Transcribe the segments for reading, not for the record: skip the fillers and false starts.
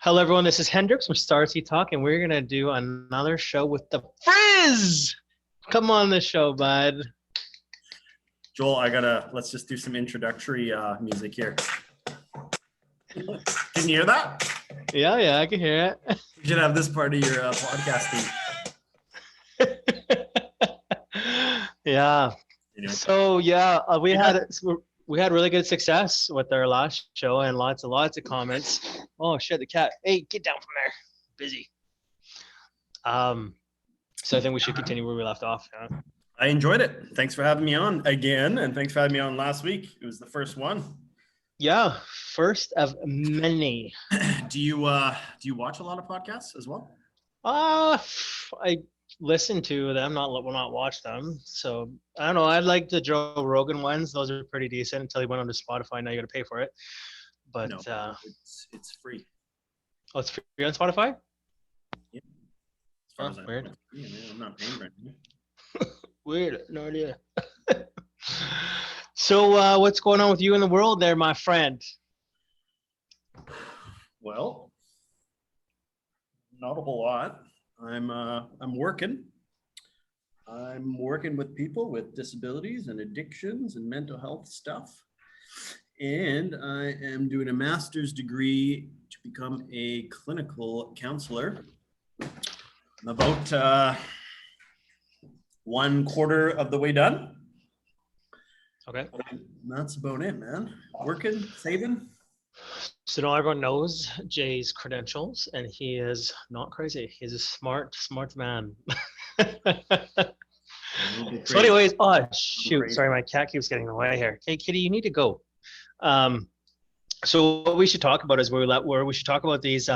Hello, everyone. This is Hendrix from Star T Talk, and we're going to do another show with the Frizz. Come on the show, bud. Joel, let's just do some introductory music here. Can you hear that? Yeah, I can hear it. You should have this part of your podcasting. Yeah. Anyway. So, we had really good success with our last show and lots of comments. Oh, shit, the cat. Hey, get down from there. Busy. So I think we should continue where we left off. Yeah. I enjoyed it. Thanks for having me on again, and thanks for having me on last week. It was the first one. Yeah, first of many. Do you watch a lot of podcasts as well? I listen to them, not watch them. So I don't know. I like the Joe Rogan ones; those are pretty decent. Until he went on to Spotify, now you got to pay for it. But no, it's free. Oh, it's free on Spotify. Yeah. As far as weird. Yeah, man, I'm not paying right now. Weird, no idea. So, what's going on with you in the world, there, my friend? Well, not a whole lot. I'm working. I'm working with people with disabilities and addictions and mental health stuff. And I am doing a master's degree to become a clinical counselor. I'm about 1/4 of the way done. Okay. That's about it, man. Working, saving. So now everyone knows Jay's credentials, and he is not crazy. He's a smart man. So anyways, oh shoot, sorry, my cat keeps getting in the way here. Hey, kitty, you need to go. So what we should talk about is where we should talk about these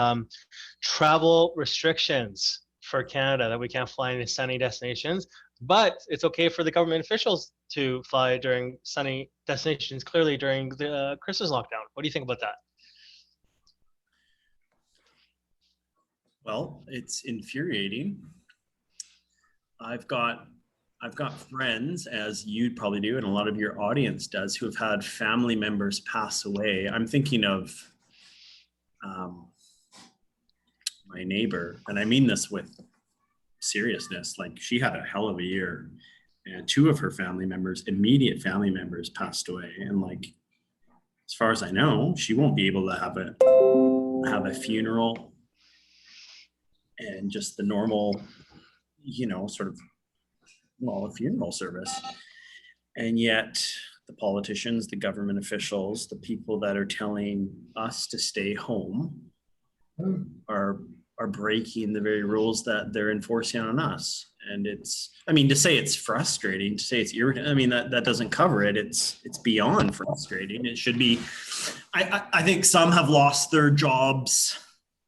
travel restrictions for Canada, that we can't fly into sunny destinations, but it's okay for the government officials to fly during sunny destinations, clearly during the Christmas lockdown. What do you think about that? Well, it's infuriating. I've got friends, as you'd probably do, and a lot of your audience does, who have had family members pass away. I'm thinking of my neighbor, and I mean this with seriousness. Like, she had a hell of a year, and 2 of her family members, immediate family members, passed away. And like, as far as I know, she won't be able to have a funeral and just the normal, sort of, a funeral service. And yet the politicians, the government officials, the people that are telling us to stay home are breaking the very rules that they're enforcing on us. And to say it's frustrating, to say it's irritating, that doesn't cover it. It's beyond frustrating. It should be. I think some have lost their jobs.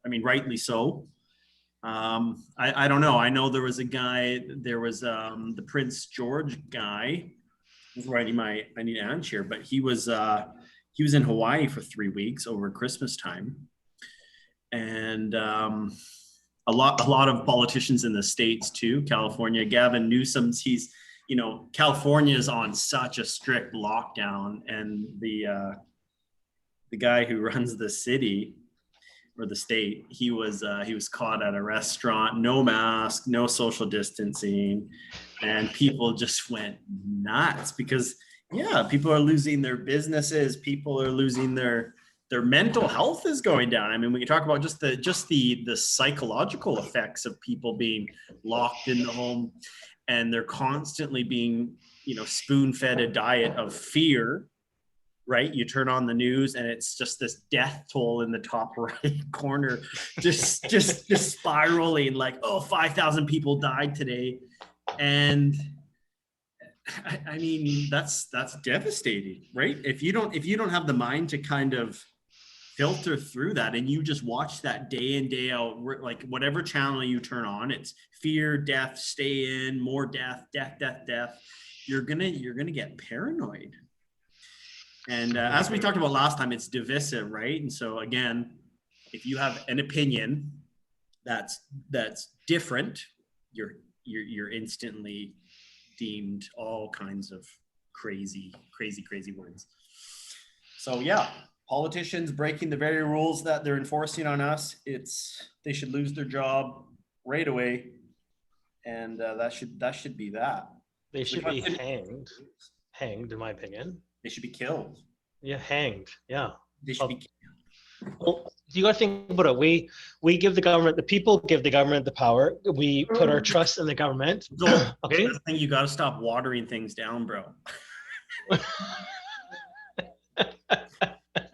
Rightly so. I don't know. I know there was the Prince George guy. This is where I need an answer, but he was in Hawaii for 3 weeks over Christmas time. And a lot of politicians in the States too. California, Gavin Newsom's, California is on such a strict lockdown, and the guy who runs the city or the state, he was caught at a restaurant, no mask, no social distancing, and people just went nuts because people are losing their businesses, people are losing their mental health is going down. When you talk about just the psychological effects of people being locked in the home, and they're constantly being, spoon-fed a diet of fear, right? You turn on the news and it's just this death toll in the top right corner, just spiraling, like, 5,000 people died today. And that's devastating, right? If you don't have the mind to kind of filter through that, and you just watch that day in, day out, like whatever channel you turn on, it's fear, death, stay in, more death, you're gonna get paranoid. And as we talked about last time, it's divisive, right? And so again, if you have an opinion that's different, you're instantly deemed all kinds of crazy words. So politicians breaking the very rules that they're enforcing on us, they should lose their job right away, and that should be that. They So the should be question, hanged, in my opinion. they should be killed. Yeah, hanged. Yeah. They should be. Well, you got to think about it. We give the government, the people give the government the power. We put our trust in the government. Okay. I think you got to stop watering things down, bro. I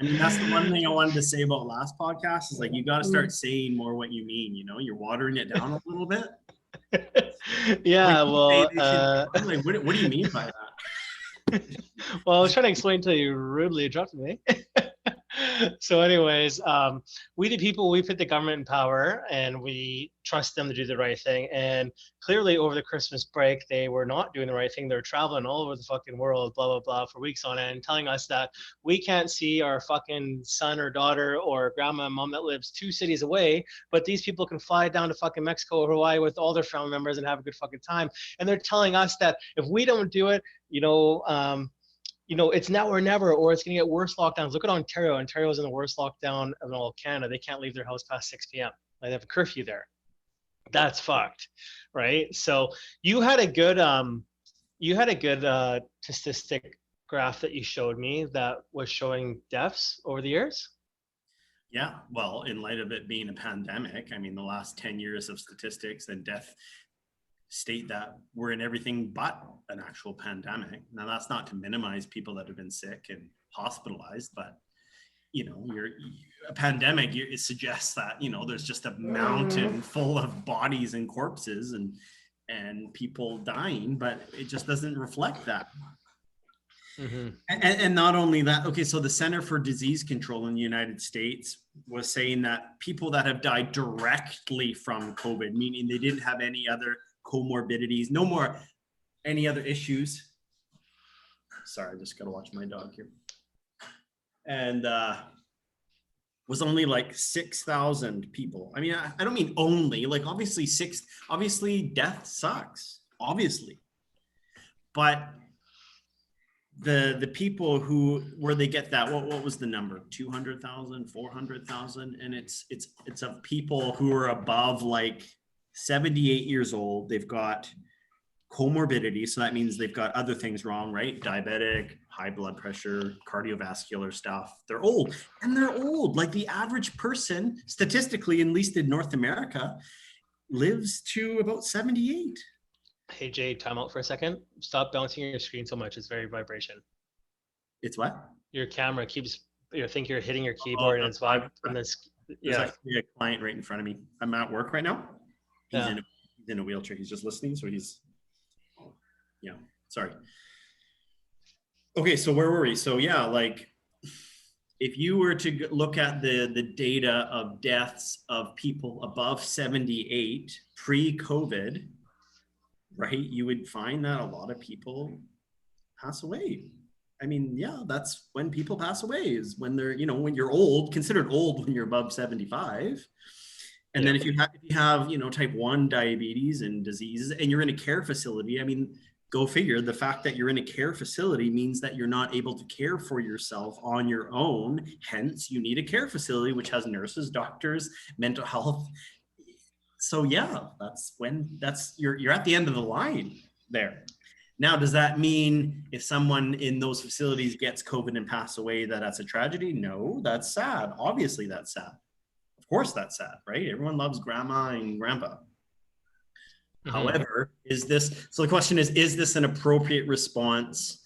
mean, that's the one thing I wanted to say about last podcast is like, you got to start saying more what you mean, you know, you're watering it down a little bit. Yeah. Like, well, like, what do you mean by that? well, I was trying to explain to you, rudely interrupted me. So anyways, we the people, we put the government in power and we trust them to do the right thing. And clearly over the Christmas break, they were not doing the right thing. They're traveling all over the fucking world, blah, blah, blah, for weeks on end, telling us that we can't see our fucking son or daughter or grandma and mom that lives 2 cities away, but these people can fly down to fucking Mexico or Hawaii with all their family members and have a good fucking time. And they're telling us that if we don't do it, it's now or never, or it's going to get worse lockdowns. Look at Ontario. Ontario's in the worst lockdown of all of Canada. They can't leave their house past 6 p.m. They have a curfew there. That's fucked, right? So you had a good statistic graph that you showed me that was showing deaths over the years. Yeah, well, in light of it being a pandemic, I mean, the last 10 years of statistics and death state that we're in everything but an actual pandemic. Now, that's not to minimize people that have been sick and hospitalized, but a pandemic, it suggests that there's just a mountain full of bodies and corpses and people dying, but it just doesn't reflect that. Mm-hmm. And not only that, okay, so the Center for Disease Control in the United States was saying that people that have died directly from COVID, meaning they didn't have any other comorbidities, no more any other issues. Sorry, I just gotta watch my dog here. And was only like 6,000 people. I mean, I don't mean only, like obviously death sucks, obviously. But the people where they get that, what was the number? 200,000, 400,000, and it's of people who are above like 78 years old. They've got comorbidity, so that means they've got other things wrong, right? Diabetic, high blood pressure, cardiovascular stuff. They're old, like the average person statistically, at least in North America, lives to about 78. Hey Jay, time out for a second. Stop bouncing your screen so much. It's very vibration. It's what? Your camera keeps, I think you're hitting your keyboard and it's vibe. There's actually a client right in front of me. I'm at work right now. He's in a wheelchair. He's just listening. So sorry. Okay, so where were we? So yeah, like if you were to look at the data of deaths of people above 78 pre-COVID, right, you would find that a lot of people pass away. I mean, yeah, that's when people pass away, is when they're, when you're old, considered old when you're above 75. And then if you have, type 1 diabetes and diseases and you're in a care facility, I mean, go figure, the fact that you're in a care facility means that you're not able to care for yourself on your own. Hence, you need a care facility, which has nurses, doctors, mental health. So yeah, you're at the end of the line there. Now, does that mean if someone in those facilities gets COVID and pass away, that's a tragedy? No, that's sad. Obviously, that's sad. Of course, that's sad, right? Everyone loves grandma and grandpa. Mm-hmm. However, so the question is this an appropriate response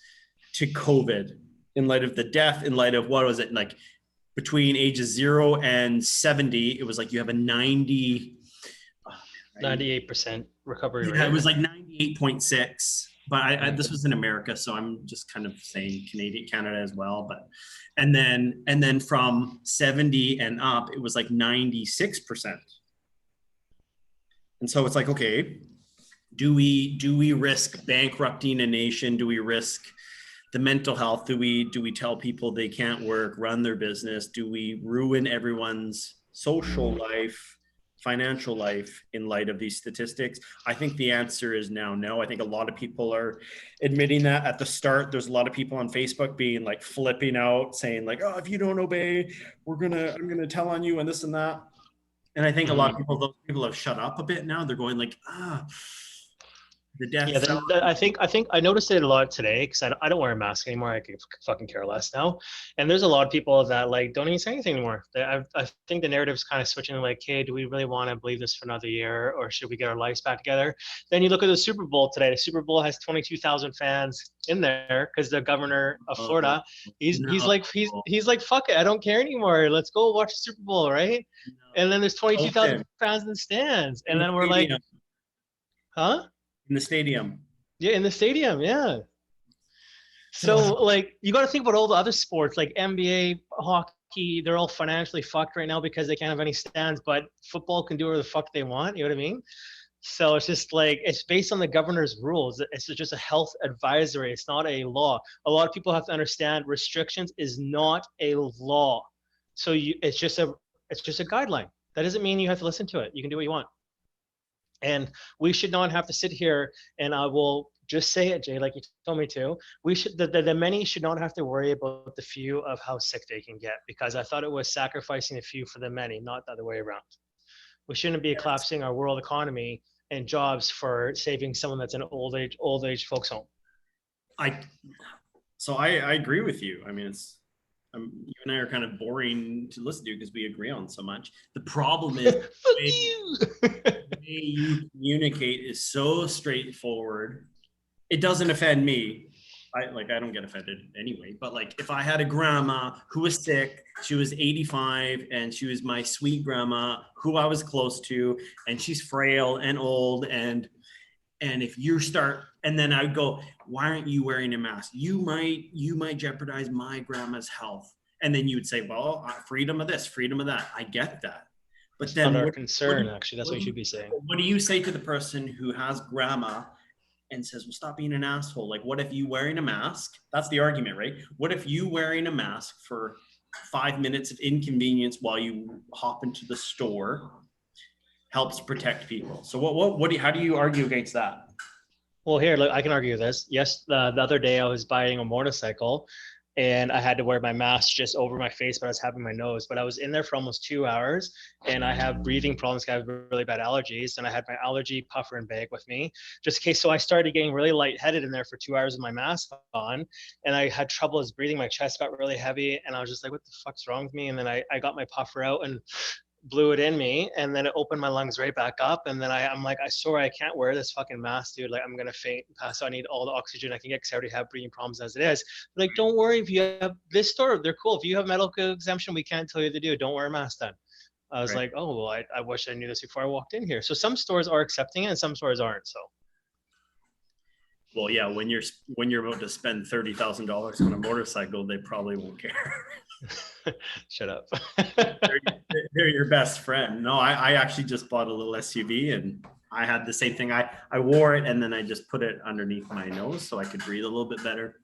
to COVID in light of the death, in light of, what was it, like between ages 0 and 70, it was like you have a 98% recovery rate. Yeah, it was like 98.6, but this was in America, so I'm just kind of saying Canada as well. But and then from 70 and up, it was like 96%. And so it's like, okay, do we risk bankrupting a nation? Do we risk the mental health? Do we tell people they can't work, run their business? Do we ruin everyone's social life financial life in light of these statistics? I think the answer is now no. I think a lot of people are admitting that. At the start, there's a lot of people on Facebook being like flipping out, saying like, oh, if you don't obey, I'm gonna tell on you and this and that. And I think a lot of people, those people have shut up a bit now. They're going like, the death. Yeah, I think I noticed it a lot today because I don't wear a mask anymore. I could fucking care less now. And there's a lot of people that like don't even say anything anymore. I think the narrative's kind of switching like, hey, do we really want to believe this for another year, or should we get our lives back together? Then you look at the Super Bowl today. The Super Bowl has 22,000 fans in there because the governor of Florida, he's like fuck it, I don't care anymore. Let's go watch the Super Bowl, right? And then there's 22,000 fans in the stands, and then we're like, huh? In the stadium. Yeah, in the stadium, yeah. So like you got to think about all the other sports like NBA, hockey, they're all financially fucked right now because they can't have any stands, but football can do whatever the fuck they want, you know what I mean? So it's just like, it's based on the governor's rules. It's just a health advisory. It's not a law. A lot of people have to understand restrictions is not a law. So it's just a guideline. That doesn't mean you have to listen to it. You can do what you want. And we should not have to sit here, and I will just say it, Jay, like you told me to. We should, the many should not have to worry about the few of how sick they can get, because I thought it was sacrificing the few for the many, not the other way around. We shouldn't be collapsing our world economy and jobs for saving someone that's in an old age folks home. I agree with you. I mean, you and I are kind of boring to listen to because we agree on so much. The problem is the way you communicate is so straightforward. It doesn't offend me. I don't get offended anyway, but like if I had a grandma who was sick, she was 85 and she was my sweet grandma who I was close to, and she's frail and old, and if you start, and then I would go, why aren't you wearing a mask? You might jeopardize my grandma's health. And then you would say, well, freedom of this, freedom of that. I get that. But then not our concern, actually. That's what you should be saying. What do you say to the person who has grandma and says, well, stop being an asshole? Like, what if you wearing a mask? That's the argument, right? What if you wearing a mask for 5 minutes of inconvenience while you hop into the store helps protect people? So how do you argue against that? Well, here, look, I can argue this. Yes, the other day I was buying a motorcycle and I had to wear my mask just over my face, but I was having my nose. But I was in there for almost 2 hours, and I have breathing problems. I have really bad allergies, and I had my allergy puffer and bag with me, just in case. So I started getting really lightheaded in there for 2 hours with my mask on, and I had trouble breathing. My chest got really heavy, and I was just like, what the fuck's wrong with me? And then I got my puffer out and blew it in me, and then it opened my lungs right back up. And then I'm like, I swear I can't wear this fucking mask, dude. Like, I'm gonna faint and pass out. I need all the oxygen I can get because I already have breathing problems as it is. Like, don't worry, if you have this store, they're cool. If you have medical exemption, we can't tell you to do. Don't wear a mask then. I was like, oh, well, I wish I knew this before I walked in here. So some stores are accepting it and some stores aren't. So. Well, yeah, when you're about to spend $30,000 on a motorcycle, they probably won't care. Shut up. they're your best friend. No, I actually just bought a little SUV, and I had the same thing. I wore it, and then I just put it underneath my nose so I could breathe a little bit better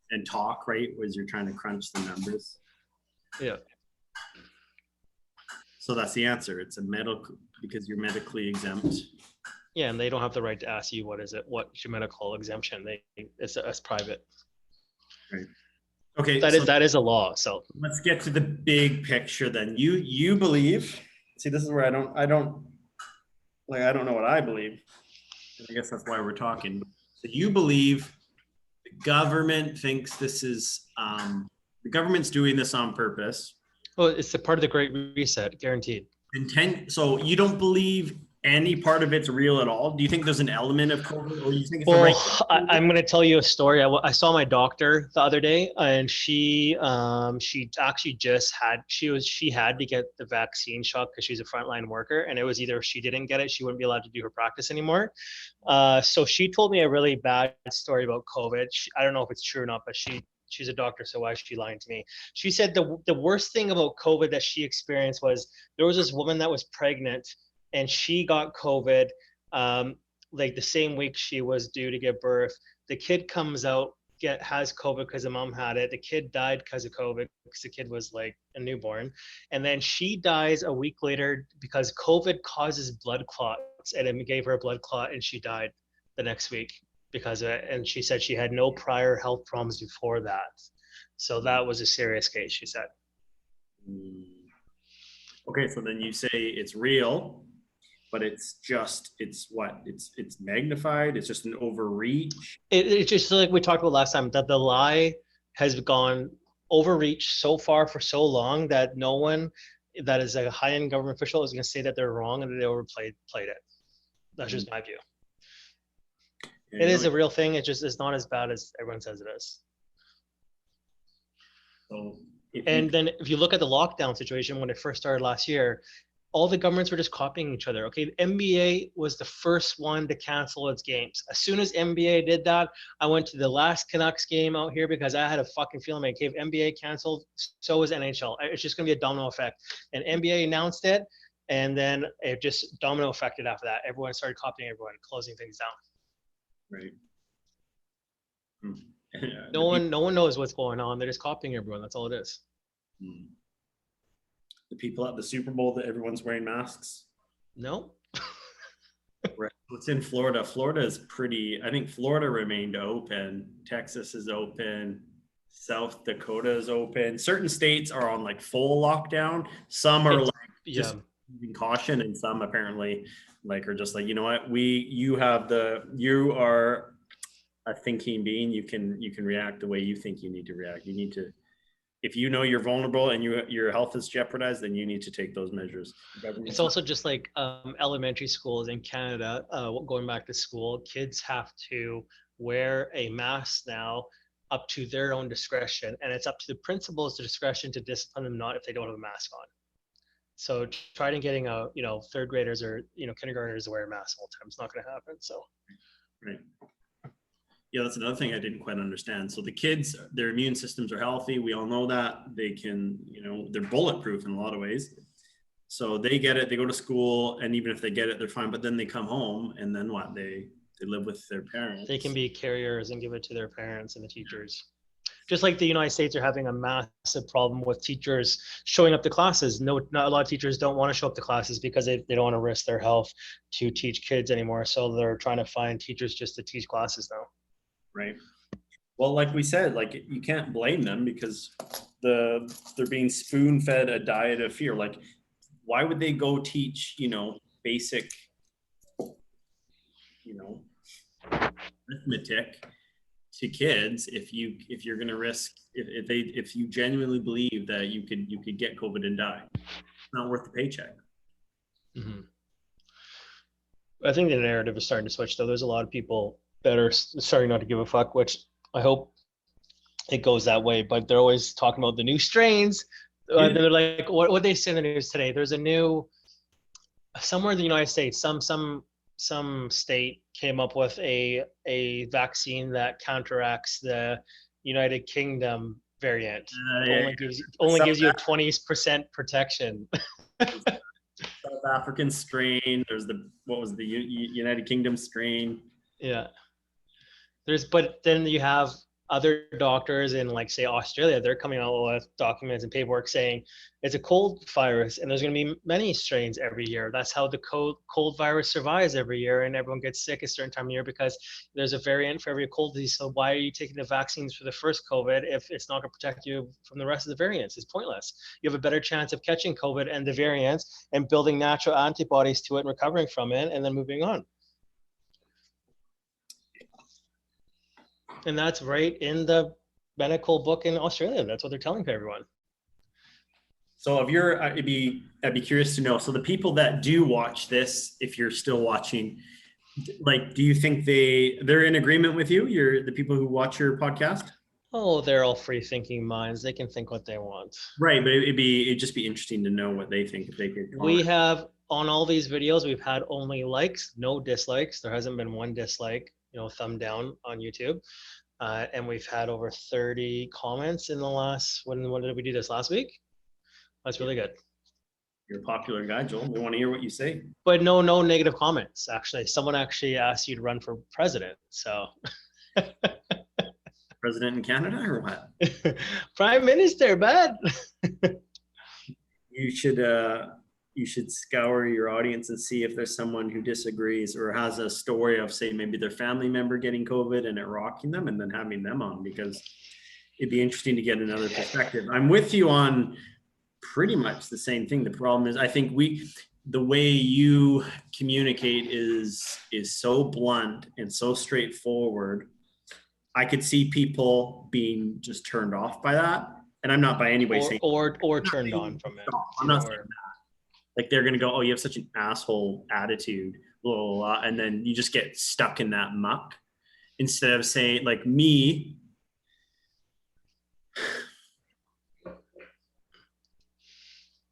and talk, right, as you're trying to crunch the numbers. Yeah. So that's the answer. It's because you're medically exempt. Yeah, and they don't have the right to ask you what's your medical exemption. It's private. Right. Okay. That is a law. So let's get to the big picture then. You believe. See, this is where I don't know what I believe. I guess that's why we're talking. So you believe the government thinks this is the government's doing this on purpose. Well, it's a part of the Great Reset, guaranteed. So you don't believe any part of it's real at all? Do you think there's an element of COVID, or you think it's I'm going to tell you a story. I saw my doctor the other day, and she actually she had to get the vaccine shot because she's a frontline worker, and it was either if she didn't get it, she wouldn't be allowed to do her practice anymore. So she told me a really bad story about COVID. I don't know if it's true or not, but she's a doctor, so why is she lying to me? She said the worst thing about COVID that she experienced was there was this woman that was pregnant, and she got COVID like the same week she was due to give birth. The kid comes out has COVID because the mom had it. The kid died because of COVID because the kid was like a newborn, and then she dies a week later because COVID causes blood clots, and it gave her a blood clot, and she died the next week because of it. And she said she had no prior health problems before that, so that was a serious case, she said. Okay, so then you say it's real, but it's magnified. It's just an overreach. It's just like we talked about last time, that the lie has gone overreach so far for so long that no one that is a high-end government official is going to say that they're wrong and that they overplayed it. That's just my view. It is a real thing. It just is not as bad as everyone says it is. So then if you look at the lockdown situation when it first started last year, all the governments were just copying each other. Okay, the NBA was the first one to cancel its games. As soon as NBA did that, I went to the last Canucks game out here because I had a fucking feeling like if NBA canceled, so was NHL. It's just gonna be a domino effect. And NBA announced it, and then it just domino affected after that. Everyone started copying everyone, closing things down. Right. No one knows what's going on. They're just copying everyone. That's all it is. The people at the Super Bowl that everyone's wearing masks? No. Right. What's in Florida? Florida is pretty, I think Florida remained open. Texas is open. South Dakota is open. Certain states are on like full lockdown. Some are just using caution, and some apparently like are just like, you know what, you are a thinking being. You can react the way you think you need to react. You need to, if you know you're vulnerable and your health is jeopardized, then you need to take those measures. It's also just like elementary schools in Canada, going back to school, kids have to wear a mask now up to their own discretion. And it's up to the principal's discretion to discipline them not if they don't have a mask on. So trying getting third graders or, kindergartners to wear a mask all the time, it's not going to happen. So. Right. Yeah, that's another thing I didn't quite understand. So the kids, their immune systems are healthy. We all know that. They can, they're bulletproof in a lot of ways. So they get it, they go to school, and even if they get it, they're fine. But then they come home, and then what? They live with their parents. They can be carriers and give it to their parents and the teachers. Just like the United States are having a massive problem with teachers showing up to classes. No, not a lot of teachers don't want to show up to classes because they don't want to risk their health to teach kids anymore. So they're trying to find teachers just to teach classes now. Right. Well, like we said, like you can't blame them because they're being spoon-fed a diet of fear. Like, why would they go teach, basic, arithmetic to kids if you're going to risk if you genuinely believe that you could get COVID and die? It's not worth the paycheck. Mm-hmm. I think the narrative is starting to switch, though. There's a lot of people that are starting not to give a fuck, which I hope it goes that way. But they're always talking about the new strains. They're like, what they say in the news today? There's a new, somewhere in the United States, some state came up with a vaccine that counteracts the United Kingdom variant. Only gives you a 20% protection. South African strain. There's the United Kingdom strain. Yeah. But then you have other doctors in, like, say, Australia, they're coming out with documents and paperwork saying it's a cold virus and there's going to be many strains every year. That's how the cold virus survives every year, and everyone gets sick a certain time of year because there's a variant for every cold disease. So why are you taking the vaccines for the first COVID if it's not going to protect you from the rest of the variants? It's pointless. You have a better chance of catching COVID and the variants and building natural antibodies to it and recovering from it and then moving on. And that's right in the medical book in Australia. That's what they're telling everyone. So I'd be curious to know, so the people that do watch this, if you're still watching, like, do you think they're in agreement with you? The people who watch your podcast? Oh, they're all free thinking minds. They can think what they want. Right. But it'd just be interesting to know what they think. If they could comment. We have, on all these videos, we've had only likes, no dislikes. There hasn't been one dislike, thumb down on YouTube. And we've had over 30 comments in the last, when did we do this, last week? That's really good. You're a popular guy, Joel. We want to hear what you say. But no negative comments, actually. Someone actually asked you to run for president, so. President in Canada or what? Prime Minister, bud. You should scour your audience and see if there's someone who disagrees or has a story of, say, maybe their family member getting COVID and it rocking them, and then having them on, because it'd be interesting to get another perspective. I'm with you on pretty much the same thing. The problem is, I think the way you communicate is so blunt and so straightforward. I could see people being just turned off by that. And I'm not by any way saying or turned on from it. I'm not saying that. Like they're gonna go, oh, you have such an asshole attitude, blah, blah, blah, and then you just get stuck in that muck. Instead of saying, like me,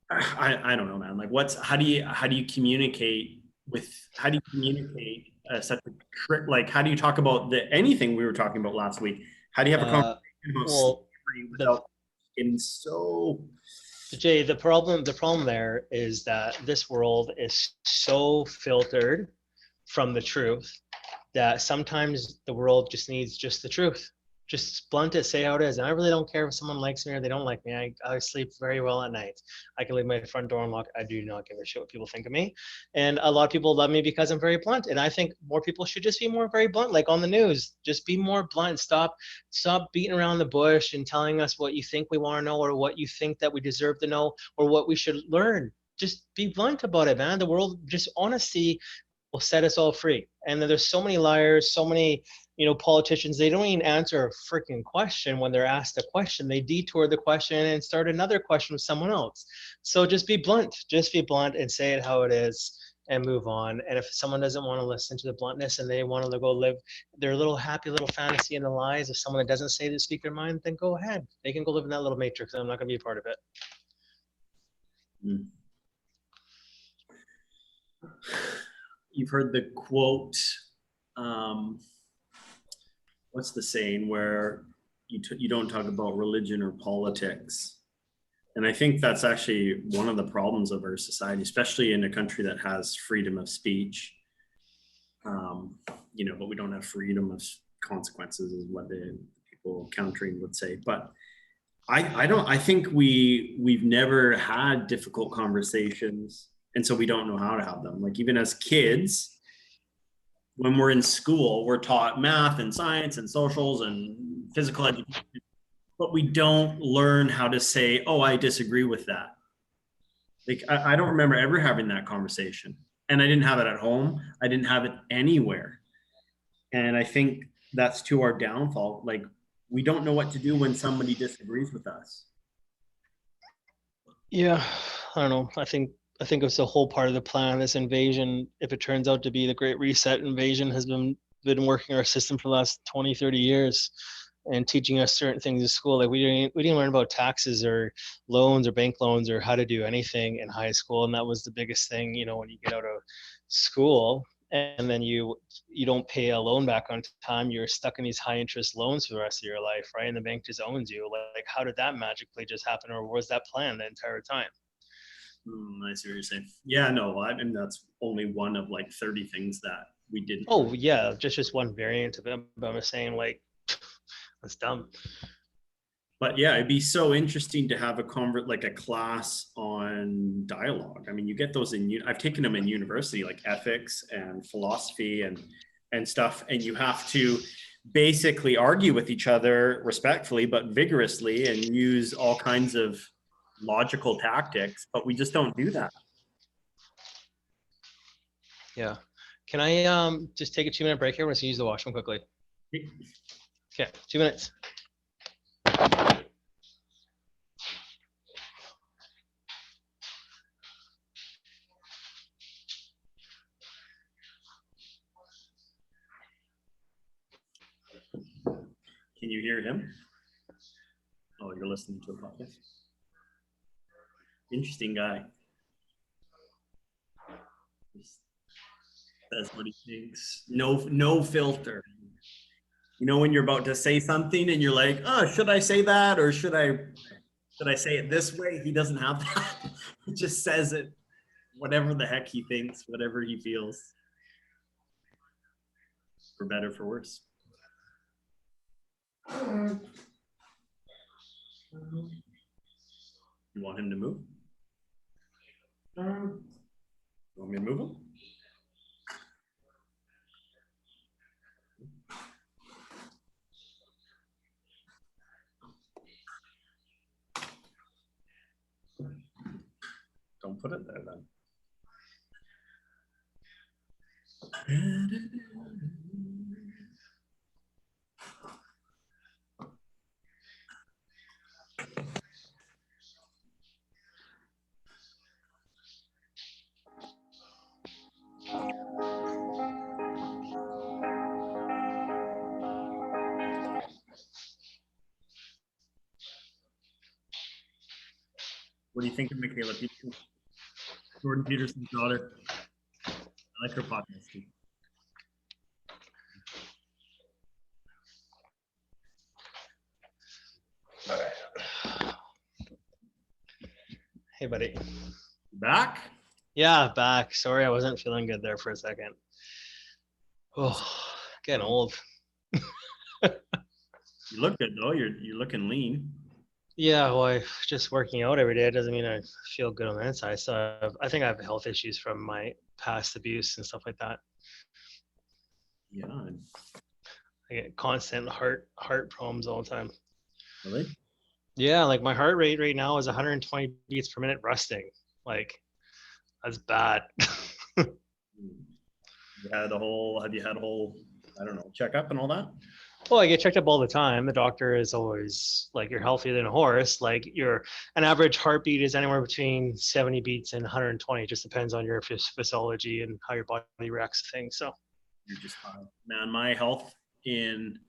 I don't know, man. Like, how do you communicate such a trip? Like, how do you talk about anything we were talking about last week? How do you have a conversation about slavery without getting so? Jay, the problem there is that this world is so filtered from the truth that sometimes the world just needs just the truth. Just blunt it, say how it is. And I really don't care if someone likes me or they don't like me. I sleep very well at night. I can leave my front door unlocked. I do not give a shit what people think of me. And a lot of people love me because I'm very blunt. And I think more people should just be very blunt, like on the news. Just be more blunt. Stop beating around the bush and telling us what you think we want to know or what you think that we deserve to know or what we should learn. Just be blunt about it, man. The world, just honesty will set us all free. And then there's so many liars, so many politicians, they don't even answer a freaking question when they're asked a question. They detour the question and start another question with someone else. So just be blunt and say it how it is and move on. And if someone doesn't want to listen to the bluntness and they want to go live their little happy little fantasy in the lies of someone that doesn't say to speak their mind, then go ahead. They can go live in that little matrix. I'm not going to be a part of it. You've heard the quote, what's the saying where you don't talk about religion or politics? And I think that's actually one of the problems of our society, especially in a country that has freedom of speech. But we don't have freedom of consequences, is what the people countering would say. But I think we've never had difficult conversations, and so we don't know how to have them. Like even as kids, when we're in school, we're taught math and science and socials and physical education, but we don't learn how to say, oh, I disagree with that. Like, I don't remember ever having that conversation. And I didn't have it at home. I didn't have it anywhere. And I think that's to our downfall. Like, we don't know what to do when somebody disagrees with us. Yeah, I don't know. I think it's a whole part of the plan. This invasion, if it turns out to be the Great Reset invasion, has been working our system for the last 20, 30 years and teaching us certain things in school. Like we didn't learn about taxes or loans or bank loans or how to do anything in high school. And that was the biggest thing, when you get out of school and then you don't pay a loan back on time, you're stuck in these high interest loans for the rest of your life, right? And the bank just owns you. Like how did that magically just happen? Or was that planned the entire time? I see what you're saying. Yeah, no, I mean, that's only one of like 30 things that we didn't. Oh yeah, just one variant of it. But I'm saying like, that's dumb. But yeah, it'd be so interesting to have a class on dialogue. I mean, you get those I've taken them in university, like ethics and philosophy and stuff. And you have to basically argue with each other respectfully, but vigorously, and use all kinds of logical tactics, but we just don't do that. Yeah. Can I just take a 2-minute break here? I'm going to use the washroom quickly. Okay, 2 minutes. Can you hear him? Oh, you're listening to a podcast. Interesting guy. That's what he thinks. No filter. When you're about to say something and you're like, oh, should I say that or should I say it this way? He doesn't have that. He just says it, whatever the heck he thinks, whatever he feels, for better, for worse. You want him to move? You want me to move him? Don't put it there then. What do you think of Michaela Peterson? Jordan Peterson's daughter. I like her podcast too. Hey, buddy. Back? Yeah, back. Sorry, I wasn't feeling good there for a second. Oh, getting old. You look good though. You're looking lean. Yeah, well, just working out every day doesn't mean I feel good on the inside. So I think I have health issues from my past abuse and stuff like that. Yeah. I get constant heart problems all the time. Really? Yeah, like my heart rate right now is 120 beats per minute resting. Like that's bad. Have you had a whole, I don't know, checkup and all that? Well, I get checked up all the time. The doctor is always like, you're healthier than a horse. Like an average heartbeat is anywhere between 70 beats and 120. It just depends on your physiology and how your body reacts to things. So You're just fine. Man, my health in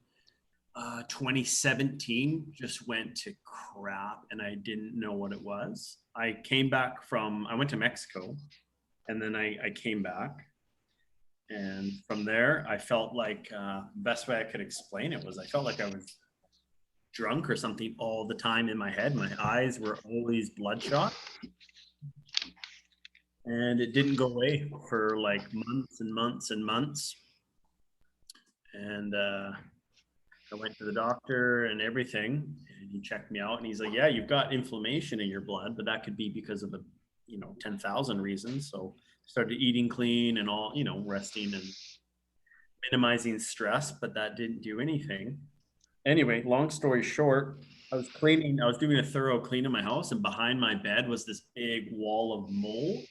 2017 just went to crap and I didn't know what it was. I went to Mexico and then I came back. And from there, I felt like best way I could explain it was I felt like I was drunk or something all the time in my head. My eyes were always bloodshot. And it didn't go away for like months and months and months. And I went to the doctor and everything, and he checked me out and he's like, yeah, you've got inflammation in your blood, but that could be because of 10,000 reasons. So started eating clean and all, resting and minimizing stress, but that didn't do anything. Anyway, long story short, I was doing a thorough clean of my house, and behind my bed was this big wall of mold.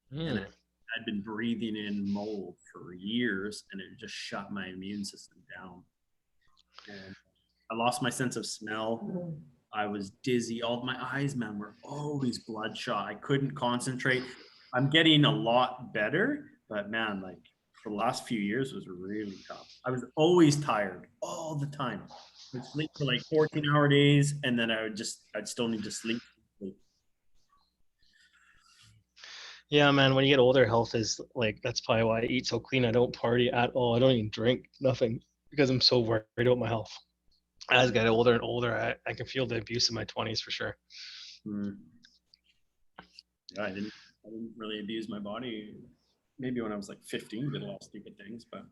And I'd been breathing in mold for years, and it just shut my immune system down. And I lost my sense of smell. I was dizzy. All my eyes, man, were always bloodshot. I couldn't concentrate. I'm getting a lot better, but man, like for the last few years was really tough. I was always tired all the time. I'd sleep for like 14-hour days, and then I'd still need to sleep. yeah, man, when you get older, health is like, that's probably why I eat so clean. I don't party at all. I don't even drink, nothing, because I'm so worried about my health. As I get older and older, I can feel the abuse in my 20s for sure. Yeah, I didn't really abuse my body. Maybe when I was like 15, did a lot of stupid things, but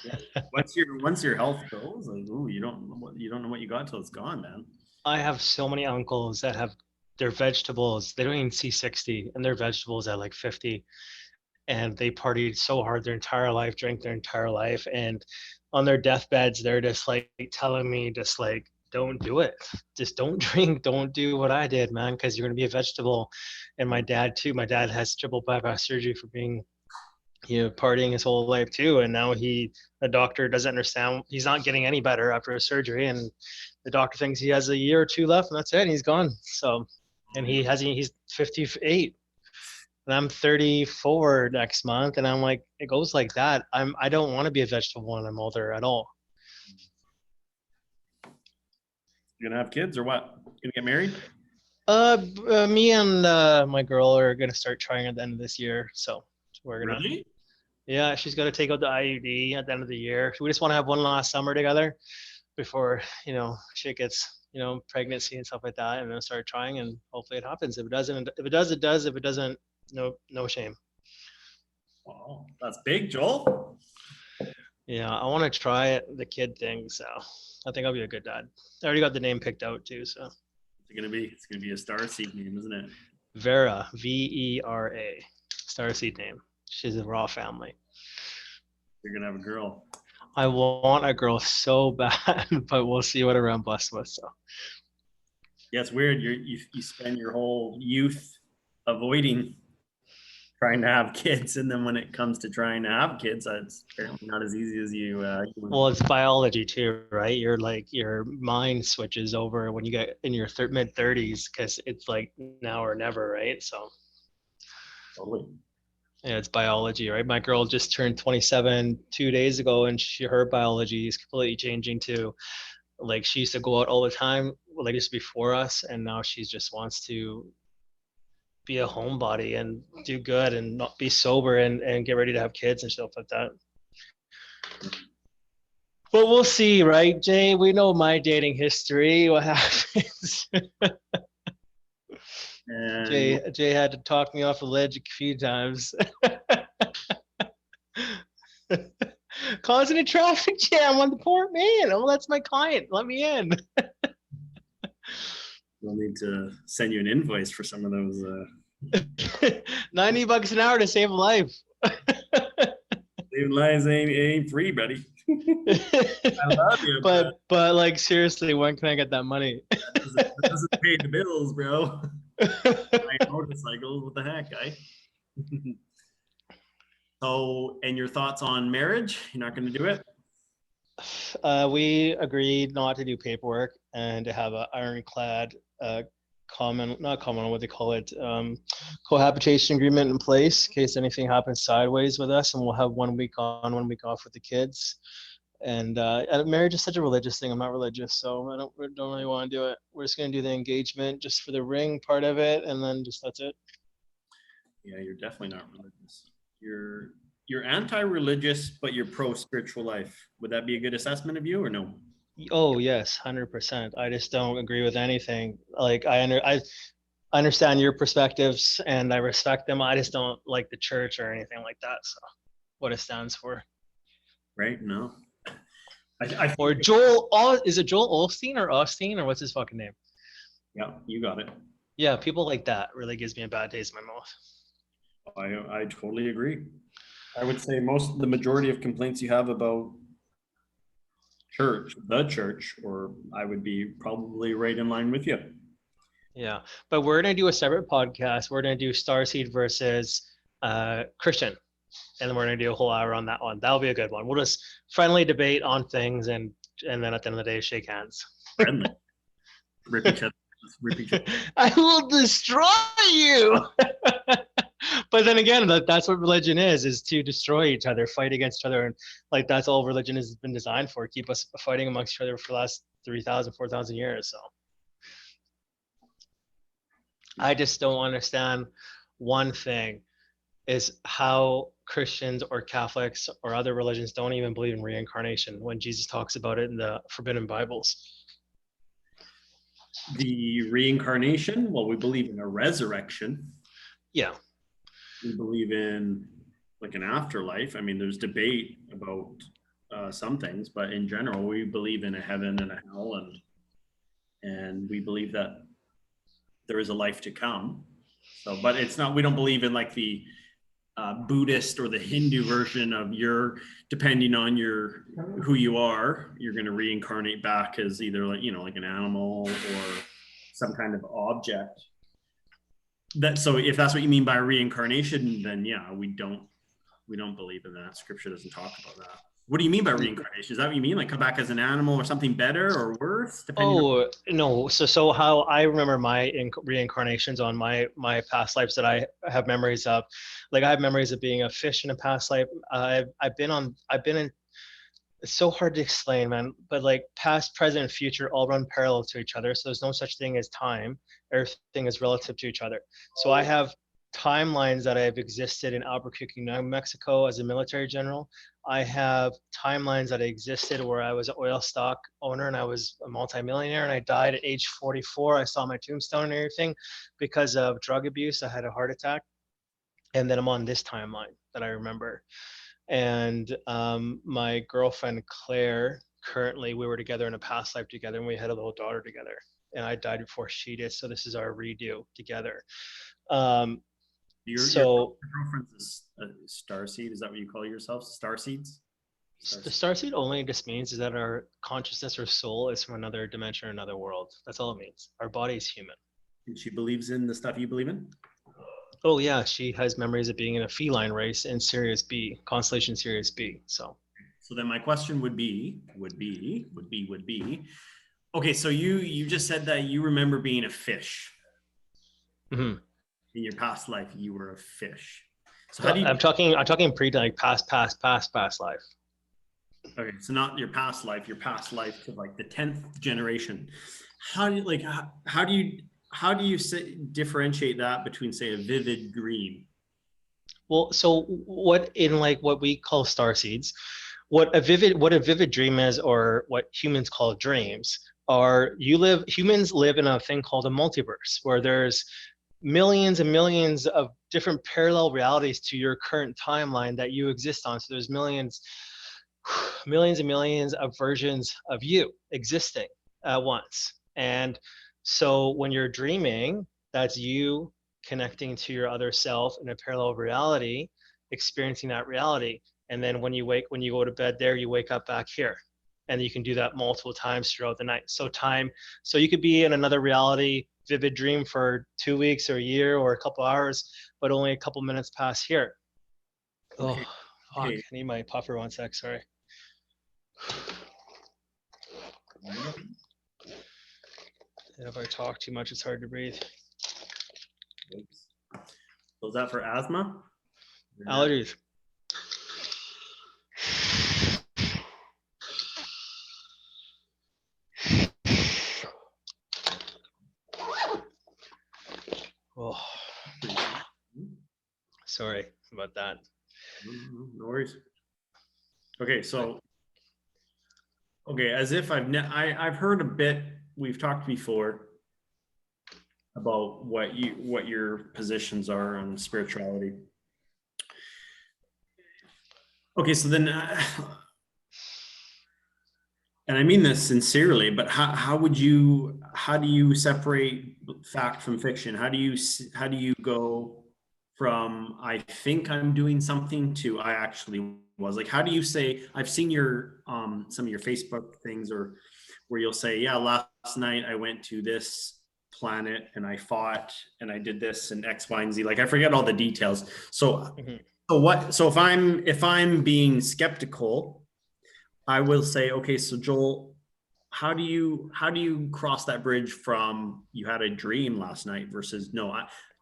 yeah. once your health goes, like, ooh, you don't know what you got till it's gone, man. I have so many uncles that have their vegetables. They don't even see 60, and their vegetables at like 50, and they partied so hard their entire life, drank their entire life, and on their deathbeds, they're just like telling me, just like, don't do it. Just don't drink. Don't do what I did, man, because you're gonna be a vegetable. And my dad too. My dad has triple bypass surgery for being, partying his whole life too. And now the doctor doesn't understand. He's not getting any better after his surgery, and the doctor thinks he has a year or two left, and that's it. And he's gone. So, and he's 58. And I'm 34 next month, and I'm like, it goes like that. I don't want to be a vegetable when I'm older at all. You gonna have kids or what? Gonna get married? Me and my girl are gonna start trying at the end of this year. So we're gonna. Really? Yeah, she's gonna take out the IUD at the end of the year. We just want to have one last summer together before she gets pregnancy and stuff like that, and then start trying, and hopefully it happens. If it doesn't, if it does, it does. If it doesn't, no shame. Wow, that's big, Joel. Yeah, I want to try it, the kid thing. So I think I'll be a good dad. I already got the name picked out too. So It's gonna be. It's gonna be a starseed name, isn't it? Vera, Vera, starseed name. She's a raw family. You're gonna have a girl. I want a girl so bad, but we'll see what I'm blessed with. So Yeah, it's weird. You spend your whole youth avoiding trying to have kids, and then when it comes to trying to have kids, it's apparently not as easy as you. well, it's biology too, right? You're like your mind switches over when you get in your mid 30s because it's like now or never, right? So Totally. yeah, it's biology, right? My girl just turned 27 2 days ago, and her biology is completely changing too. Like she used to go out all the time, like just before us, and now she just wants to be a homebody and do good and not be sober and get ready to have kids and stuff like that. But we'll see, right, Jay? We know my dating history. What happens? And Jay had to talk me off the ledge a few times. Causing a traffic jam on the port, man. Oh, that's my client. Let me in. we'll need to send you an invoice for some of those. $90 an hour to save a life. Saving lives ain't free, buddy. I love you, but like seriously, when can I get that money? That doesn't pay the bills, bro. My motorcycles, what the heck, guy? So, and your thoughts on marriage? You're not going to do it? We agreed not to do paperwork and to have an ironclad what they call it, cohabitation agreement in place in case anything happens sideways with us, and we'll have 1 week on, 1 week off with the kids. And marriage is such a religious thing. I'm not religious, so I don't really want to do it. We're just gonna do the engagement just for the ring part of it, and then just that's it. Yeah, you're definitely not religious. You're anti-religious, but you're pro-spiritual life. Would that be a good assessment of you, or no? Oh yes, 100%. I just don't agree with anything. Like I understand your perspectives and I respect them. I just don't like the church or anything like that. So what it stands for. Right? No. Or is it Joel Osteen or Osteen or what's his fucking name? Yeah, you got it. Yeah, people like that really gives me a bad taste in my mouth. I totally agree. I would say the majority of complaints you have about the church, or I would be probably right in line with you. Yeah, but we're gonna do a separate podcast. We're gonna do Starseed versus Christian, and then we're gonna do a whole hour on that one. That'll be a good one. We'll just friendly debate on things, and then at the end of the day, shake hands. Friendly. Rip each other. I will destroy you. But then again, that's what religion is to destroy each other, fight against each other. And like, that's all religion has been designed for, keep us fighting amongst each other for the last 3,000, 4,000 years. So I just don't understand one thing is how Christians or Catholics or other religions don't even believe in reincarnation when Jesus talks about it in the forbidden Bibles. The reincarnation, well, we believe in a resurrection. Yeah. We believe in like an afterlife. I mean, there's debate about some things, but in general, we believe in a heaven and a hell, and we believe that there is a life to come. So, but it's not, we don't believe in like the Buddhist or the Hindu version of depending on who you are, you're going to reincarnate back as either like an animal or some kind of object. So if that's what you mean by reincarnation, then yeah, we don't believe in that. Scripture doesn't talk about that. What do you mean by reincarnation? Is that what you mean? Like come back as an animal or something better or worse? No. So how I remember my reincarnations on my past lives that I have memories of, like I have memories of being a fish in a past life. I've been in. It's so hard to explain, man. But like past, present, and future all run parallel to each other. So there's no such thing as time. Everything is relative to each other. So I have timelines that I've existed in Albuquerque, New Mexico as a military general. I have timelines that I existed where I was an oil stock owner and I was a multimillionaire and I died at age 44. I saw my tombstone and everything because of drug abuse. I had a heart attack. And then I'm on this timeline that I remember. And my girlfriend, Claire, currently we were together in a past life together, and we had a little daughter together. And I died before she did, so this is our redo together. Your So girlfriend's a starseed. Is that what you call yourselves? Starseeds? the starseed only just means is that our consciousness or soul is from another dimension or another world. That's all it means. Our body is human. And she believes in the stuff you believe in? Oh yeah, she has memories of being in a feline race in Sirius B, constellation Sirius B. So then my question would be, okay, so you just said that you remember being a fish. mm-hmm. In your past life, you were a fish. So how do you? I'm talking pre like past life. Okay, so not your past life to like the 10th generation. How do you differentiate that between, say, a vivid dream? Well, so what in like what we call star seeds, what a vivid dream is, or what humans call dreams, are humans live in a thing called a multiverse where there's millions and millions of different parallel realities to your current timeline that you exist on. So there's millions and millions of versions of you existing at once. And so when you're dreaming, that's you connecting to your other self in a parallel reality, experiencing that reality. And then when you go to bed there, you wake up back here. And you can do that multiple times throughout the night. So you could be in another reality, vivid dream for 2 weeks or a year or a couple hours, but only a couple minutes pass here. Okay. Oh, fuck. Okay. I need my puffer 1 sec, sorry. And if I talk too much, it's hard to breathe. Oops. So is that for asthma? Allergies. Oh. Sorry about that. No worries. Okay, so as if I've heard a bit. We've talked before about what your positions are on spirituality. Okay, so then, and I mean this sincerely, but how do you separate fact from fiction? How do you go from I think I'm doing something to I actually was? Like, how do you say? I've seen your some of your Facebook things, or where you'll say, yeah, last night I went to this planet and I fought and I did this and X, Y, and Z. Like, I forget all the details. So, so if I'm being skeptical, I will say, okay, so Joel, how do you cross that bridge from you had a dream last night versus no?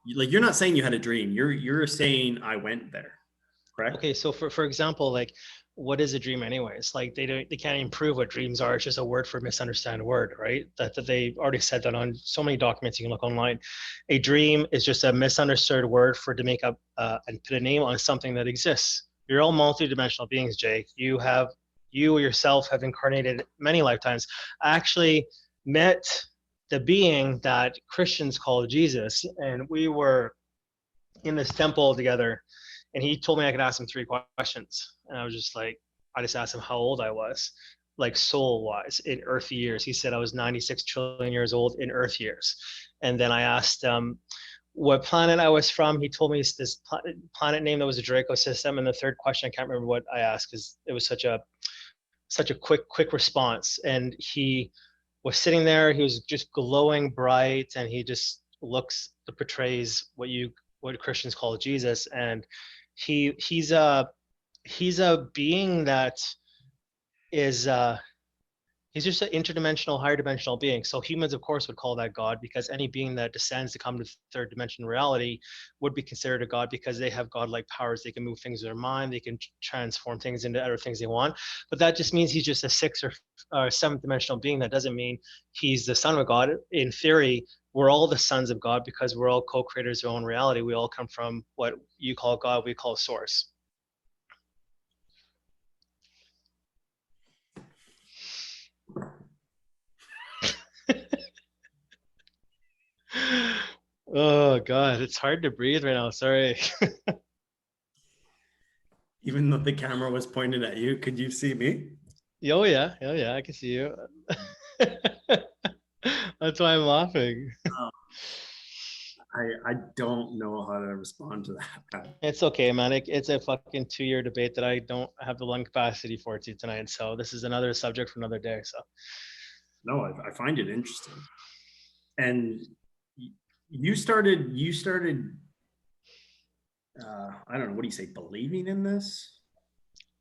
You're not saying you had a dream. You're saying I went there, correct? Okay, so for example, like, what is a dream anyways? Like, they can't even prove what dreams are. It's just a word for misunderstand word, right? That they already said that on so many documents you can look online. A dream is just a misunderstood word to make up and put a name on something that exists. You're all multidimensional beings, Jake. You yourself have incarnated many lifetimes. I actually met the being that Christians call Jesus, and we were in this temple together, and he told me I could ask him 3 questions. And I was just like, I just asked him how old I was, like soul wise in earth years. He said I was 96 trillion years old in earth years. And then I asked what planet I was from. He told me this planet name that was a Draco system. And the third question, I can't remember what I asked because it was such a quick response. And he was sitting there, he was just glowing bright, and he just portrays what Christians call Jesus. And he's a being that is he's just an interdimensional, higher dimensional being. So humans, of course, would call that God, because any being that descends to come to third dimension reality would be considered a God, because they have godlike powers. They can move things with their mind. They can transform things into other things they want. But that just means he's just a 6th or 7th dimensional being. That doesn't mean he's the son of God. In theory, we're all the sons of God because we're all co-creators of our own reality. We all come from what you call God, we call source. Oh God, it's hard to breathe right now. Sorry. Even though the camera was pointed at you, could you see me? Oh yeah, I can see you. That's why I'm laughing. Uh, I don't know how to respond to that. It's okay, man. It's a fucking 2 year debate that I don't have the lung capacity for tonight. So this is another subject for another day. So No, I find it interesting. And you started I don't know, what do you say, believing in this?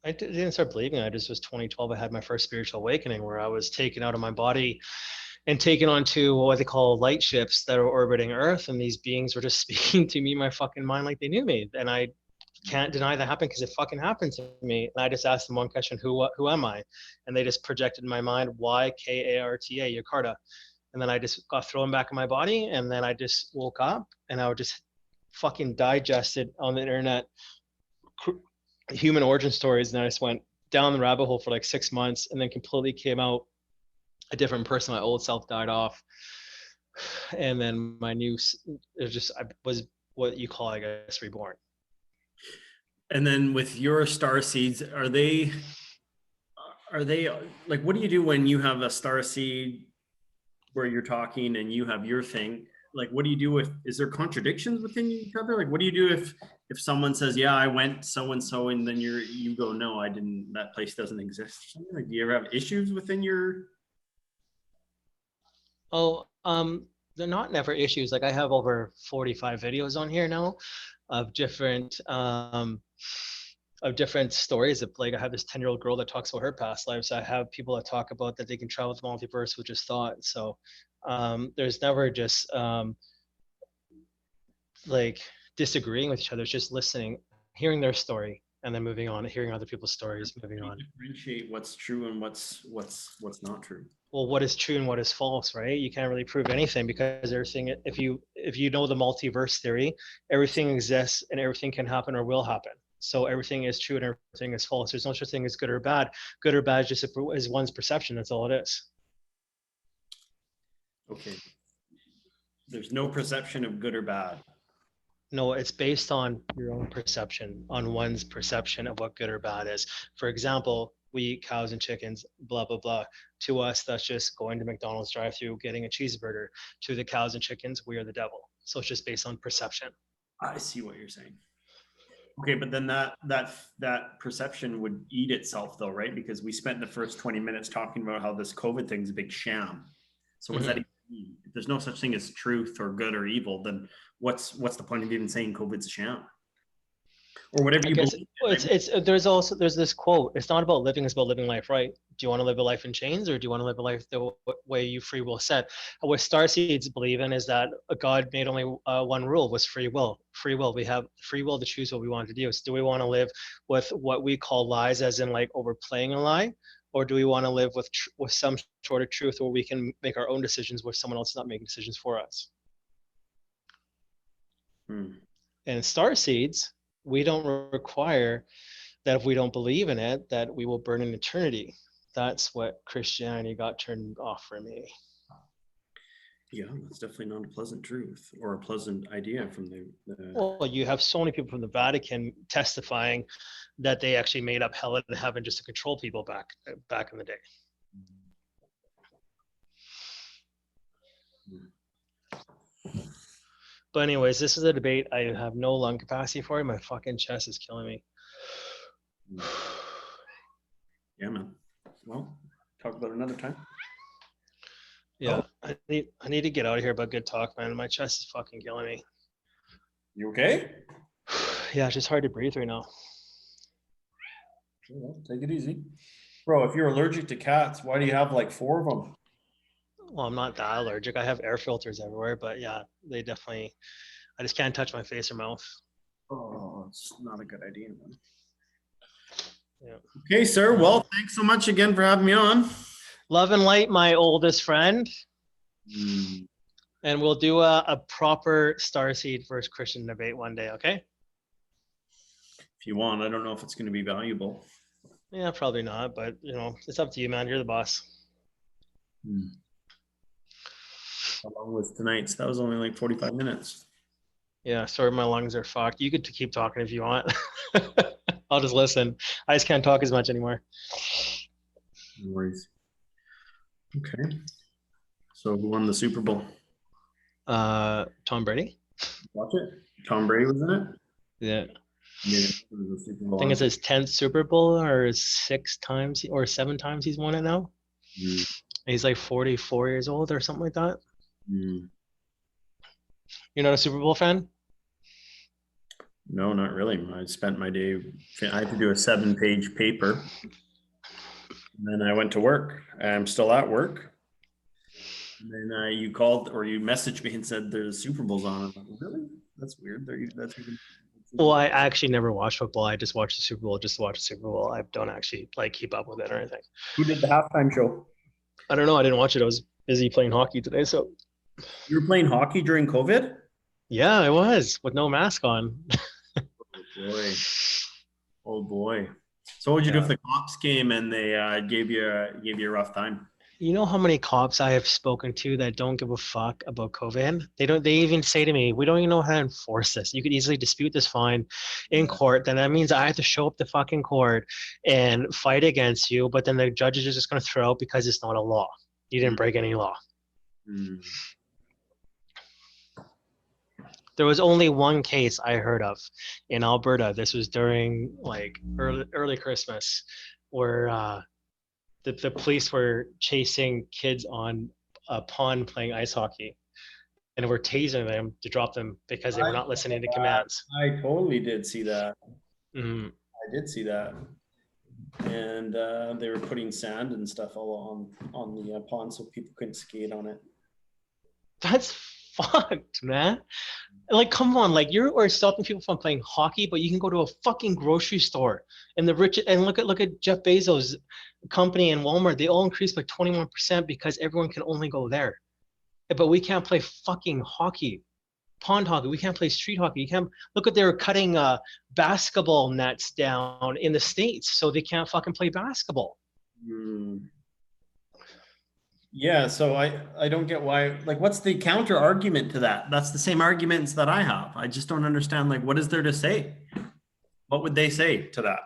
I didn't start believing. I just was 2012. I had my first spiritual awakening where I was taken out of my body and taken onto what they call light ships that are orbiting Earth. And these beings were just speaking to me in my fucking mind like they knew me. And I can't deny that happened because it fucking happened to me. And I just asked them one question: who am I? And they just projected in my mind Ykarta, Ykarta. And then I just got thrown back in my body. And then I just woke up and I would just fucking digested on the internet human origin stories. And I just went down the rabbit hole for like 6 months and then completely came out a different person. My old self died off. And then my new, it was just, I was what you call, I guess, reborn. And then with your star seeds, are they like, what do you do when you have a star seed where you're talking and you have your thing? Like, what do you do if, is there contradictions within each other? Like, what do you do if someone says, yeah, I went so and so, and then you go, no, I didn't, that place doesn't exist or something? Like, do you ever have issues within your? Oh, they're not never issues. Like I have over 45 videos on here now of different stories of, like, I have this 10-year-old girl that talks about her past lives. I have people that talk about that they can travel the multiverse with just thought. So there's never just like disagreeing with each other. It's just listening, hearing their story, and then moving on, hearing other people's stories, moving on. Differentiate what's true and what's not true. Well, what is true and what is false, right? You can't really prove anything because everything, if you know the multiverse theory, everything exists and everything can happen or will happen. So everything is true and everything is false. There's no such thing as good or bad. Good or bad just is one's perception. That's all it is. Okay. There's no perception of good or bad. No, it's based on your own perception, on one's perception of what good or bad is. For example, we eat cows and chickens, blah, blah, blah. To us, that's just going to McDonald's drive-thru, getting a cheeseburger. To the cows and chickens, we are the devil. So it's just based on perception. I see what you're saying. Okay, but then that perception would eat itself though, right? Because we spent the first 20 minutes talking about how this COVID thing's a big sham. So what does that even mean? If there's no such thing as truth or good or evil, then what's the point of even saying COVID's a sham? Or whatever you believe. There's this quote. It's not about living, it's about living life right. Do you want to live a life in chains, or do you want to live a life the way you free will set? What starseeds believe in is that God made only one rule, was free will. Free will. We have free will to choose what we want to do. So do we want to live with what we call lies, as in like overplaying a lie, or do we want to live with some sort of truth where we can make our own decisions, where someone else is not making decisions for us? And starseeds, we don't require that if we don't believe in it, that we will burn in eternity. That's what Christianity got turned off for me. Yeah, that's definitely not a pleasant truth or a pleasant idea from the Well, you have so many people from the Vatican testifying that they actually made up hell and heaven just to control people back in the day. But anyways, this is a debate I have no lung capacity for. My fucking chest is killing me. Yeah, man. Well, talk about it another time. Yeah, I need to get out of here, but good talk, man. My chest is fucking killing me. You okay? Yeah, it's just hard to breathe right now. Well, take it easy. Bro, if you're allergic to cats, why do you have like 4 of them? Well, I'm not that allergic. I have air filters everywhere, but yeah, they definitely, I just can't touch my face or mouth. Oh, it's not a good idea, man. Yeah. Okay, sir. Well, thanks so much again for having me on. Love and light, my oldest friend. And we'll do a proper Starseed versus Christian debate one day, okay? If you want. I don't know if it's going to be valuable. Yeah, probably not, but you know, it's up to you, man. You're the boss. How long was tonight's? That was only like 45 minutes. Yeah, sorry, my lungs are fucked. You could keep talking if you want. I'll just listen. I just can't talk as much anymore. No worries. Okay. So who won the Super Bowl? Tom Brady. Watch it. Tom Brady was in it. Yeah. Yeah, it was a Super I Bowl think on it's his 10th Super Bowl or his 6 times or 7 times he's won it now. Mm, He's like 44 years old or something like that. mm. You're not a Super Bowl fan? No, not really. I spent my day. I had to do a 7-page paper, and then I went to work. I'm still at work. And then you called or you messaged me and said there's Super Bowls on. I'm like, really? That's weird. That's even Super Well, Bowl. I actually never watch football. I just watch the Super Bowl just to watch the Super Bowl. I don't actually like keep up with it or anything. Who did the halftime show? I don't know. I didn't watch it. I was busy playing hockey today. So You were playing hockey during COVID? yeah, I was with no mask on. Oh boy. Oh boy. So what would you do if Yeah. the cops came and they gave you a rough time? You know how many cops I have spoken to that don't give a fuck about COVID? They don't, they even say to me, we don't even know how to enforce this. You could easily dispute this fine in Yeah. court. Then that means I have to show up to fucking court and fight against you. But then the judges are just going to throw out because it's not a law. You didn't break any law. Mm. There was only one case I heard of in Alberta. This was during like early Christmas, where the police were chasing kids on a pond playing ice hockey, and were tasing them to drop them because they I were not saw listening to that. commands. I totally did see that. Mm, I did see that. And they were putting sand and stuff all on the pond so people couldn't skate on it. that's fucked, man. Like, come on, like you're stopping people from playing hockey, but you can go to a fucking grocery store and the rich and look at Jeff Bezos' company and Walmart. They all increased by 21% because everyone can only go there. But we can't play fucking hockey, pond hockey. We can't play street hockey. You can't look at they're cutting basketball nets down in the States so they can't fucking play basketball. Hmm. Yeah, so I don't get why, like, what's the counter argument to that? That's the same arguments that I have. I just don't understand, like, what is there to say? What would they say to that?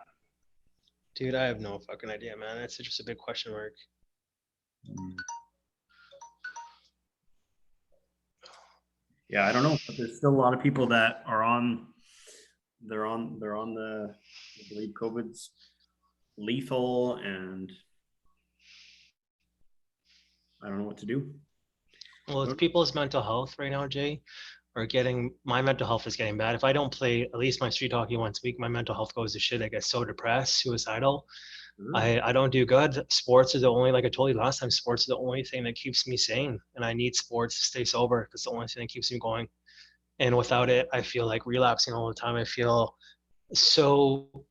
Dude, I have no fucking idea, man. That's just a big question mark. Yeah, I don't know, but there's still a lot of people that are on. They're on the. I believe COVID's lethal, and I don't know what to do. Well, it's people's mental health right now, Jay, are getting my mental health is getting bad. If I don't play at least my street hockey once a week, my mental health goes to shit. I get so depressed, suicidal. I don't do good. Sports is the only, like I told you last time, sports is the only thing that keeps me sane. And I need sports to stay sober. It's the only thing that keeps me going. And without it, I feel like relapsing all the time. I feel so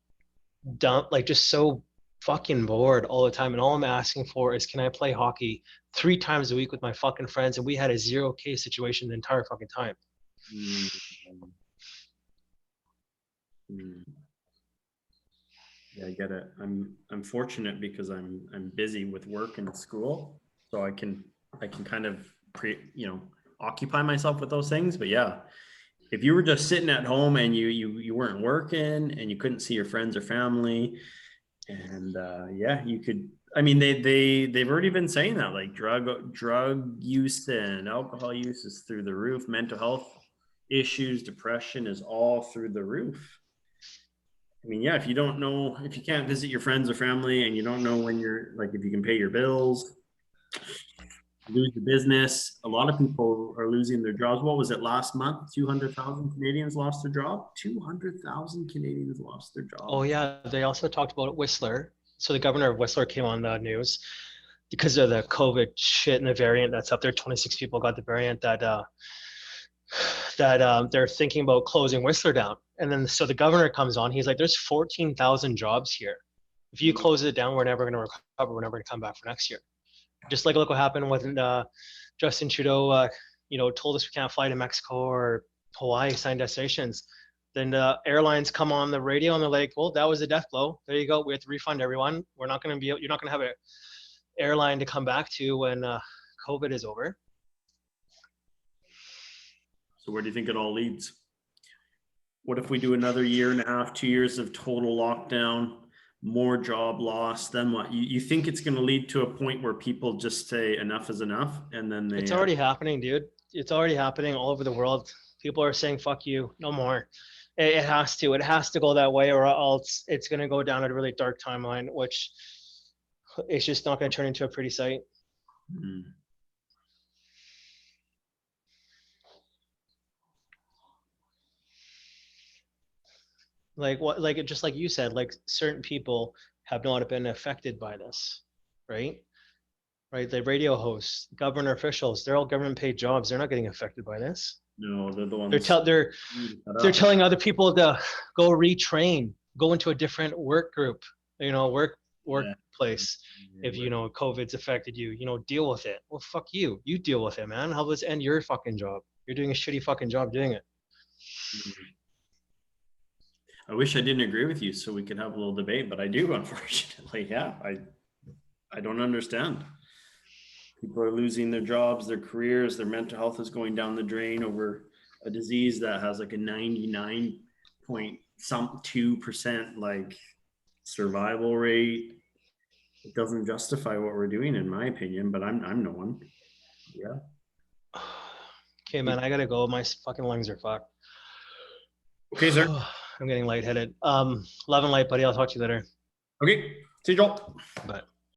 dumb, like just so fucking bored all the time. And all I'm asking for is, can I play hockey 3 times a week with my fucking friends? And we had a 0 case situation the entire fucking time. Mm. Mm. Yeah, I get it. I'm fortunate because I'm busy with work and school, so I can kind of occupy myself with those things. But yeah, if you were just sitting at home and you weren't working and you couldn't see your friends or family, and yeah, you could. I mean, they've already been saying that, like drug use and alcohol use is through the roof. Mental health issues, depression is all through the roof. I mean, yeah, if you don't know, if you can't visit your friends or family and you don't know when you're like, if you can pay your bills, lose the business, a lot of people are losing their jobs. What was it last month? 200,000 Canadians lost their job. 200,000 Canadians lost their Oh job. yeah, they also talked about Whistler. So the governor of Whistler came on the news because of the COVID shit and the variant that's up there. 26 people got the variant that they're thinking about closing Whistler down. And then so the governor comes on. He's like, "There's 14,000 jobs here. If you close it down, we're never going to recover. We're never going to come back for next year." Just like look what happened when Justin Trudeau, told us we can't fly to Mexico or Hawaii, signed destinations. Then the airlines come on the radio and they're like, "Well, that was a death blow. There you go. We have to refund everyone. We're not going to be. You're not going to have an airline to come back to when COVID is over." So where do you think it all leads? What if we do another year and a half, 2 years of total lockdown? more job loss, then what? You think it's going to lead to a point where people just say enough is enough, and then they It's already happening, dude. It's already happening all over the world. People are saying, fuck you, no more. It has to. It has to go that way, or else it's going to go down a really dark timeline, which it's just not going to turn into a pretty sight. Mm. Like what? Like just like you said, like certain people have not been affected by this, right? Right. The radio hosts, government officials, they're all government paid jobs. They're not getting affected by this. No, they're the They're ones. tell they're they're telling other people to go retrain, go into a different work group, workplace. If COVID's affected you, deal with it. Well, fuck you. You deal with it, man. Help us end your fucking job. You're doing a shitty fucking job doing it. I wish I didn't agree with you so we could have a little debate, but I do, unfortunately. Yeah, I don't understand. People are losing their jobs, their careers, their mental health is going down the drain over a disease that has like a 99.2% like survival rate. It doesn't justify what we're doing, in my opinion, but I'm no one. Yeah. Okay, man, I gotta go. My fucking lungs are fucked. Okay, sir. I'm getting lightheaded. Love and light, buddy. I'll talk to you later. Okay. See you, Joel. Bye.